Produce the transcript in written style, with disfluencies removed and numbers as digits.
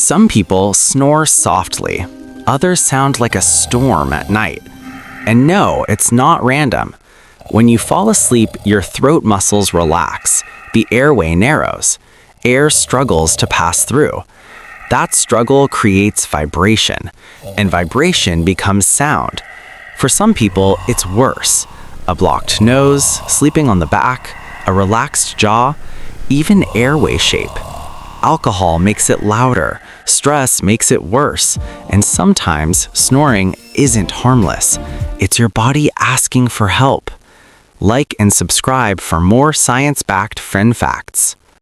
Some people snore softly. Others sound like a storm at night. And no, it's not random. When you fall asleep, your throat muscles relax. The airway narrows. Air struggles to pass through. That struggle creates vibration, and vibration becomes sound. For some people, it's worse. A blocked nose, sleeping on the back, a relaxed jaw, even airway shape. Alcohol makes it louder, stress makes it worse, and sometimes snoring isn't harmless. It's your body asking for help. Like and subscribe for more science-backed Friend Facts.